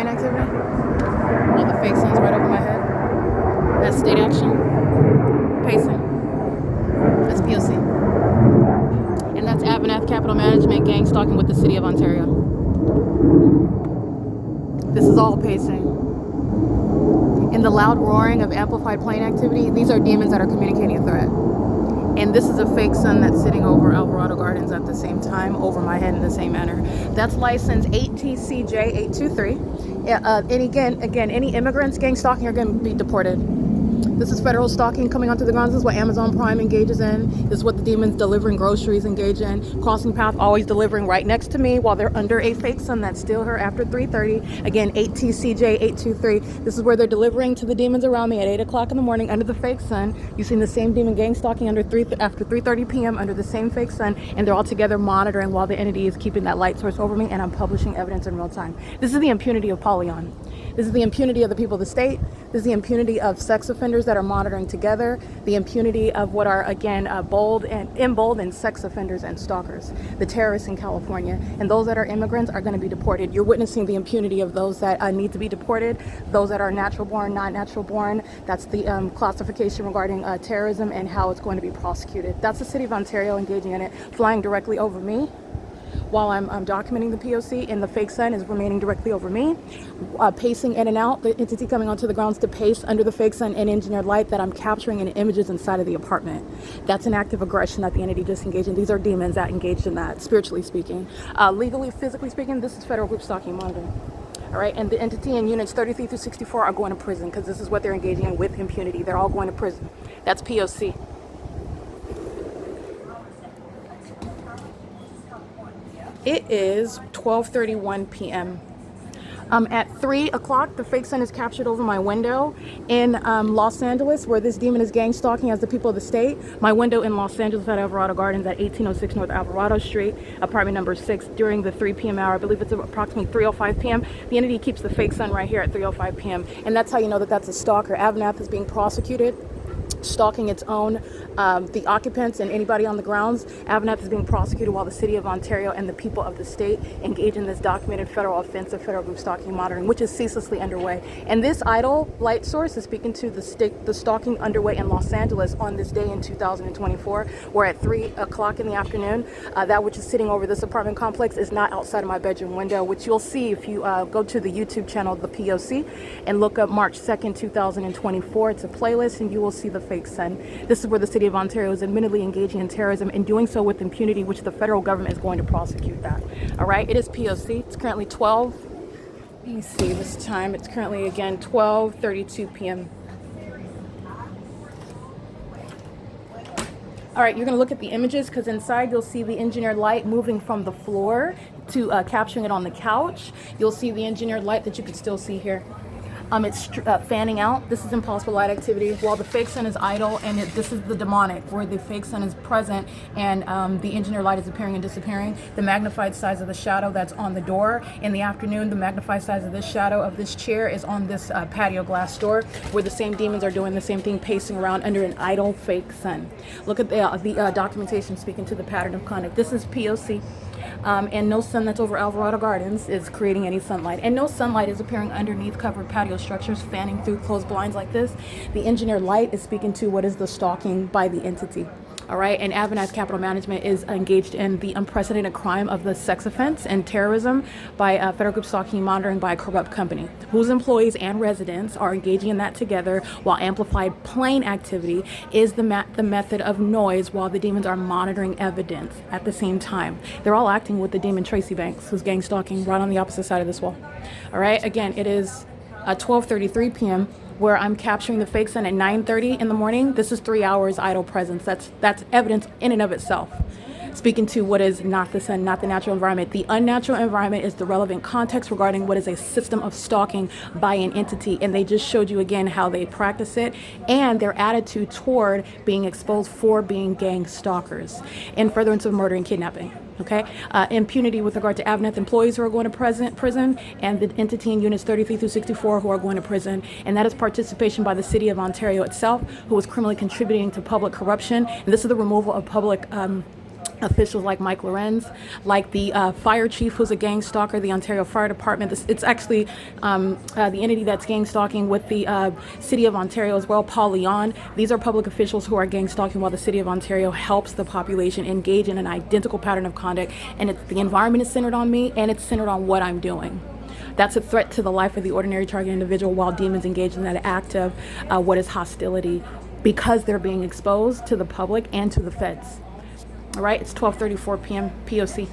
plane activity. All the fake suns right over my head. That's state action. Pacing. That's P.O.C. And that's AVANATH Capital Management gang stalking with the City of Ontario. This is all pacing. In the loud roaring of amplified plane activity, these are demons that are communicating a threat. And this is a fake sun that's sitting over Alvarado Gardens at the same time, over my head in the same manner. That's license 8TCJ823. And again, any immigrants gang stalking are going to be deported. This is federal stalking coming onto the grounds. This is what Amazon Prime engages in. This is what the demons delivering groceries engage in. Crossing path always delivering right next to me while they're under a fake sun that's still here after 3:30. Again, 8TCJ823. This is where they're delivering to the demons around me at 8 o'clock in the morning under the fake sun. You've seen the same demon gang stalking after 3:30 p.m. under the same fake sun, and they're all together monitoring while the entity is keeping that light source over me, and I'm publishing evidence in real time. This is the impunity of Pollyon. This is the impunity of the people of the state. This is the impunity of sex offenders that are monitoring together. The impunity of what are, again, emboldened sex offenders and stalkers. The terrorists in California. And those that are immigrants are going to be deported. You're witnessing the impunity of those that need to be deported. Those that are natural born, not natural born. That's the classification regarding terrorism and how it's going to be prosecuted. That's the City of Ontario engaging in it, flying directly over me while I'm documenting the P.O.C. and the fake sun is remaining directly over me, pacing in and out, the entity coming onto the grounds to pace under the fake sun and engineered light that I'm capturing in images inside of the apartment. That's an act of aggression that the entity just engaged in. These are demons that engaged in that, spiritually speaking. Legally, physically speaking, this is federal group stalking monitoring. All right, and the entity in units 33 through 64 are going to prison because this is what they're engaging in with impunity. They're all going to prison. That's P.O.C. It is 12:31 p.m. At 3 o'clock, the fake sun is captured over my window in Los Angeles, where this demon is gang stalking as the people of the state. My window in Los Angeles at Alvarado Gardens at 1806 North Alvarado Street, apartment number 6, during the 3 p.m. hour. I believe it's approximately 3:05 p.m. The entity keeps the fake sun right here at 3:05 p.m. And that's how you know that that's a stalker. AVANATH is being prosecuted, stalking its own, the occupants and anybody on the grounds. AVANATH is being prosecuted while the City of Ontario and the people of the state engage in this documented federal offense of federal group stalking monitoring, which is ceaselessly underway. And this idle light source is speaking to the stalking underway in Los Angeles on this day in 2024, where at 3 o'clock in the afternoon, that which is sitting over this apartment complex is not outside of my bedroom window, which you'll see if you go to the YouTube channel, the P.O.C, and look up March 2nd, 2024. It's a playlist, and you will see the fake sun. This is where the City of Ontario is admittedly engaging in terrorism and doing so with impunity, which the federal government is going to prosecute that. All right, it is P.O.C. It's currently 12. Let me see this time. It's currently, again, 12:32 p.m. All right, you're going to look at the images because inside you'll see the engineered light moving from the floor to capturing it on the couch. You'll see the engineered light that you can still see here. It's fanning out. This is impossible light activity while the fake sun is idle, and this is the demonic, where the fake sun is present and the engineered light is appearing and disappearing. The magnified size of the shadow that's on the door. In the afternoon, the magnified size of this shadow of this chair is on this patio glass door, where the same demons are doing the same thing, pacing around under an idle fake sun. Look at the documentation speaking to the pattern of conduct. This is P.O.C. And no sun that's over Alvarado Gardens is creating any sunlight, and no sunlight is appearing underneath covered patio structures fanning through closed blinds like this. The engineered light is speaking to what is the stalking by the entity. All right, and AVANATH Capital Management is engaged in the unprecedented crime of the sex offense and terrorism by federal group stalking monitoring by a corrupt company, whose employees and residents are engaging in that together, while amplified plane activity is the method of noise while the demons are monitoring evidence at the same time. They're all acting with the demon Tracy Banks, who's gang stalking right on the opposite side of this wall. All right, again, it is 12:33 p.m. where I'm capturing the fake sun at 9:30 in the morning. This is 3 hours idle presence. That's evidence in and of itself, speaking to what is not the sun, not the natural environment. The unnatural environment is the relevant context regarding what is a system of stalking by an entity, and they just showed you again how they practice it and their attitude toward being exposed for being gang stalkers in furtherance of murder and kidnapping. Okay, impunity with regard to AVANATH employees who are going to prison, and the entity in units 33 through 64 who are going to prison, and that is participation by the City of Ontario itself, who is criminally contributing to public corruption. And this is the removal of public officials like Mike Lorenz, like the fire chief who's a gang stalker, the Ontario Fire Department. It's actually the entity that's gang stalking with the City of Ontario as well, Paul Leon. These are public officials who are gang stalking while the City of Ontario helps the population engage in an identical pattern of conduct. And the environment is centered on me, and it's centered on what I'm doing. That's a threat to the life of the ordinary target individual while demons engage in that act of what is hostility, because they're being exposed to the public and to the feds. All right, it's 12:34 p.m. P.O.C.